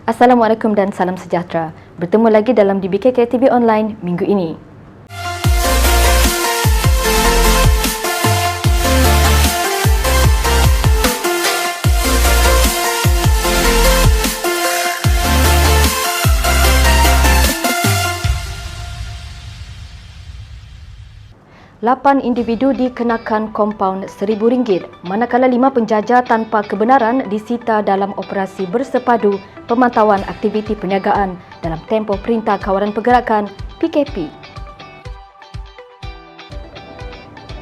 Assalamualaikum dan salam sejahtera. Bertemu lagi dalam DBKK TV Online minggu ini. Lapan individu dikenakan kompaun RM1,000, manakala 5 penjaja tanpa kebenaran disita dalam operasi bersepadu pemantauan aktiviti perniagaan dalam tempoh Perintah Kawalan Pergerakan PKP.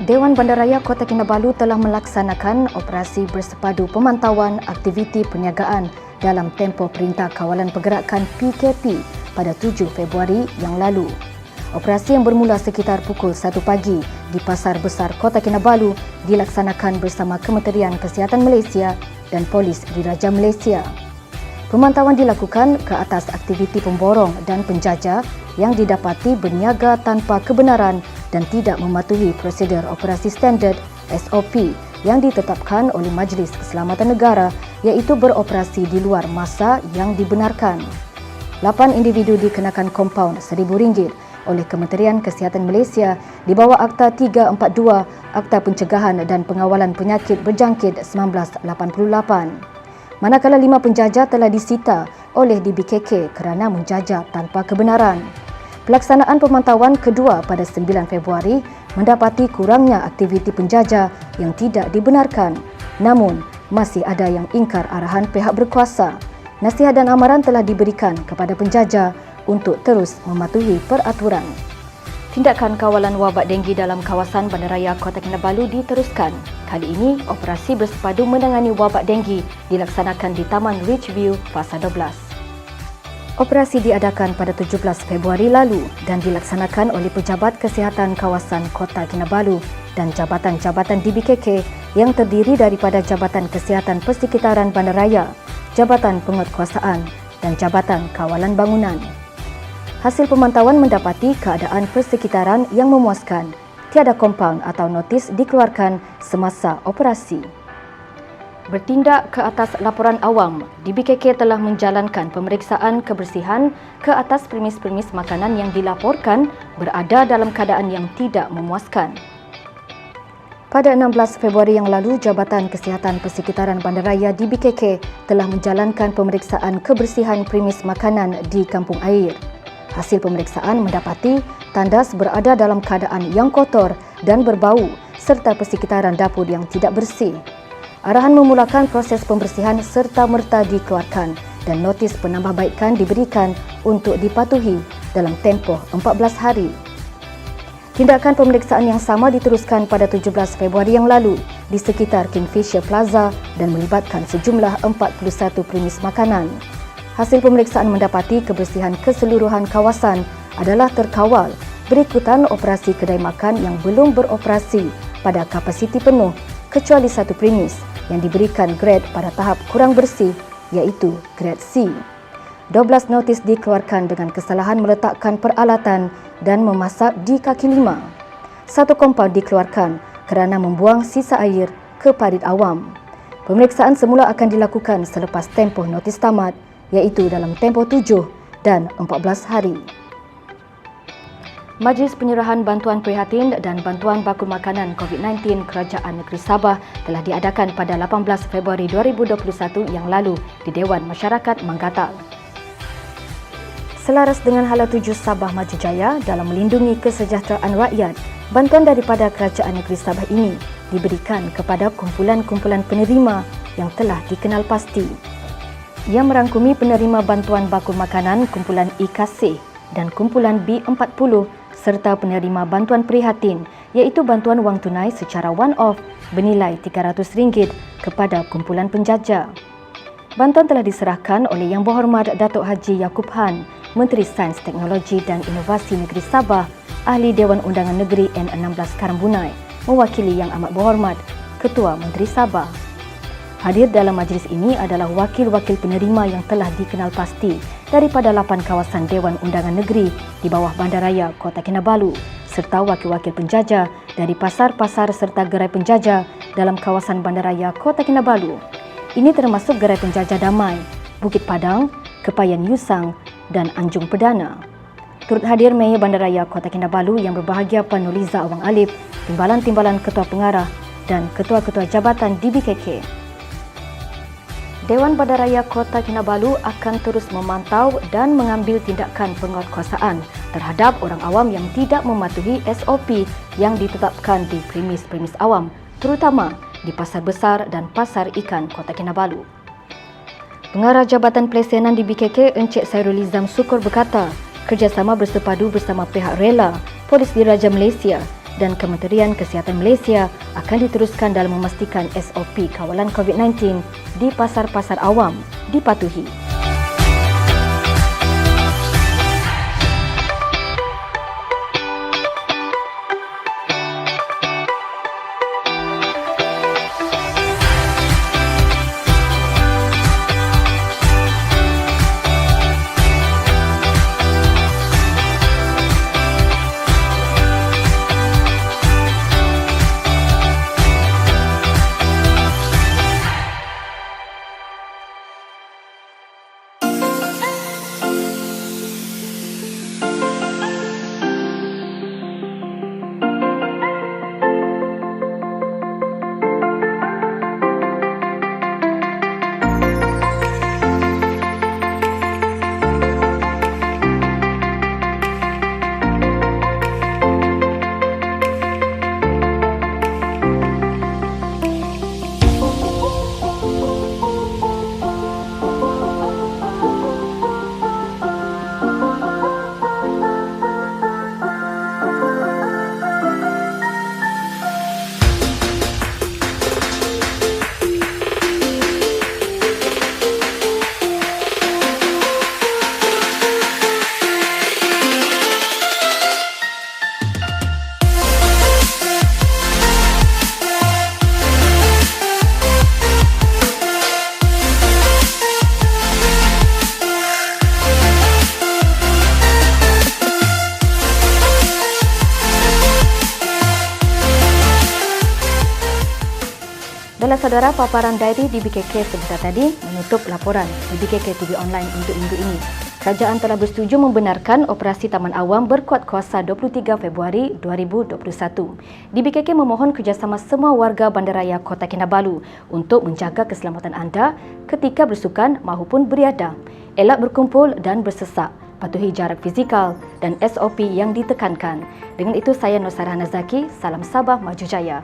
Dewan Bandaraya Kota Kinabalu telah melaksanakan operasi bersepadu pemantauan aktiviti perniagaan dalam tempoh Perintah Kawalan Pergerakan PKP pada 7 Februari yang lalu. Operasi yang bermula sekitar pukul 1 pagi di Pasar Besar Kota Kinabalu dilaksanakan bersama Kementerian Kesihatan Malaysia dan Polis Diraja Malaysia. Pemantauan dilakukan ke atas aktiviti pemborong dan penjaja yang didapati berniaga tanpa kebenaran dan tidak mematuhi prosedur operasi standard SOP yang ditetapkan oleh Majlis Keselamatan Negara, iaitu beroperasi di luar masa yang dibenarkan. 8 individu dikenakan kompaun RM1,000 oleh Kementerian Kesihatan Malaysia di bawah Akta 342 Akta Pencegahan dan Pengawalan Penyakit Berjangkit 1988. Manakala 5 penjaja telah disita oleh DBKK kerana menjajah tanpa kebenaran. Pelaksanaan pemantauan kedua pada 9 Februari mendapati kurangnya aktiviti penjaja yang tidak dibenarkan. Namun, masih ada yang ingkar arahan pihak berkuasa. Nasihat dan amaran telah diberikan kepada penjaja untuk terus mematuhi peraturan. Tindakan kawalan wabak denggi dalam kawasan Bandaraya Kota Kinabalu diteruskan. Kali ini, operasi bersepadu menangani wabak denggi dilaksanakan di Taman Ridgeview, Fasa 12. Operasi diadakan pada 17 Februari lalu dan dilaksanakan oleh Pejabat Kesihatan Kawasan Kota Kinabalu dan jabatan-jabatan DBKK yang terdiri daripada Jabatan Kesihatan Persekitaran Bandaraya, Jabatan Penguatkuasaan dan Jabatan Kawalan Bangunan. Hasil pemantauan mendapati keadaan persekitaran yang memuaskan. Tiada kompaun atau notis dikeluarkan semasa operasi. Bertindak ke atas laporan awam, DBKK telah menjalankan pemeriksaan kebersihan ke atas premis-premis makanan yang dilaporkan berada dalam keadaan yang tidak memuaskan. Pada 16 Februari yang lalu, Jabatan Kesihatan Persekitaran Bandaraya DBKK telah menjalankan pemeriksaan kebersihan premis makanan di Kampung Air. Hasil pemeriksaan mendapati tandas berada dalam keadaan yang kotor dan berbau serta persekitaran dapur yang tidak bersih. Arahan memulakan proses pembersihan serta-merta dikeluarkan dan notis penambahbaikan diberikan untuk dipatuhi dalam tempoh 14 hari. Tindakan pemeriksaan yang sama diteruskan pada 17 Februari yang lalu di sekitar Kingfisher Plaza dan melibatkan sejumlah 41 premis makanan. Hasil pemeriksaan mendapati kebersihan keseluruhan kawasan adalah terkawal berikutan operasi kedai makan yang belum beroperasi pada kapasiti penuh kecuali satu premis yang diberikan grade pada tahap kurang bersih, iaitu grade C. 12 notis dikeluarkan dengan kesalahan meletakkan peralatan dan memasak di kaki lima. Satu kompaun dikeluarkan kerana membuang sisa air ke parit awam. Pemeriksaan semula akan dilakukan selepas tempoh notis tamat, iaitu dalam tempoh 7 dan 14 hari. Majlis Penyerahan Bantuan Prihatin dan Bantuan Bakul Makanan COVID-19 Kerajaan Negeri Sabah telah diadakan pada 18 Februari 2021 yang lalu di Dewan Masyarakat Manggatal. Selaras dengan hala tuju Sabah Maju Jaya dalam melindungi kesejahteraan rakyat, bantuan daripada Kerajaan Negeri Sabah ini diberikan kepada kumpulan-kumpulan penerima yang telah dikenal pasti. Ia merangkumi penerima bantuan bakul makanan kumpulan IKASIH dan kumpulan B40 serta penerima bantuan prihatin, iaitu bantuan wang tunai secara one-off bernilai RM300 kepada kumpulan penjaja. Bantuan telah diserahkan oleh Yang Berhormat Datuk Haji Yaakob Han, Menteri Sains, Teknologi dan Inovasi Negeri Sabah, Ahli Dewan Undangan Negeri N16 Karambunai, mewakili Yang Amat Berhormat Ketua Menteri Sabah. Hadir dalam majlis ini adalah wakil-wakil penerima yang telah dikenal pasti daripada 8 kawasan Dewan Undangan Negeri di bawah Bandaraya Kota Kinabalu serta wakil-wakil penjaja dari pasar-pasar serta gerai penjaja dalam kawasan Bandaraya Kota Kinabalu. Ini termasuk gerai penjaja Damai, Bukit Padang, Kepayan Yusang dan Anjung Perdana. Turut hadir Mayor Bandaraya Kota Kinabalu yang berbahagia Nurliza Awang Alif, Timbalan-Timbalan Ketua Pengarah dan Ketua-Ketua Jabatan DBKK. Dewan Bandaraya Kota Kinabalu akan terus memantau dan mengambil tindakan penguatkuasaan terhadap orang awam yang tidak mematuhi SOP yang ditetapkan di premis-premis awam, terutama di Pasar Besar dan Pasar Ikan Kota Kinabalu. Pengarah Jabatan Pelaksana DBKK Encik Sairul Izam Sukur berkata, kerjasama bersepadu bersama pihak rela, Polis Diraja Malaysia dan Kementerian Kesihatan Malaysia akan diteruskan dalam memastikan SOP kawalan COVID-19 di pasar-pasar awam dipatuhi. Dalam saudara, paparan dari DBKK sebentar tadi menutup laporan DBKK TV Online untuk minggu ini. Kerajaan telah bersetuju membenarkan operasi Taman Awam berkuat kuasa 23 Februari 2021. DBKK memohon kerjasama semua warga Bandaraya Kota Kinabalu untuk menjaga keselamatan anda ketika bersukan maupun beriadah. Elak berkumpul dan bersesak, patuhi jarak fizikal dan SOP yang ditekankan. Dengan itu, saya Nur Sarah Nazaki, salam Sabah Maju Jaya.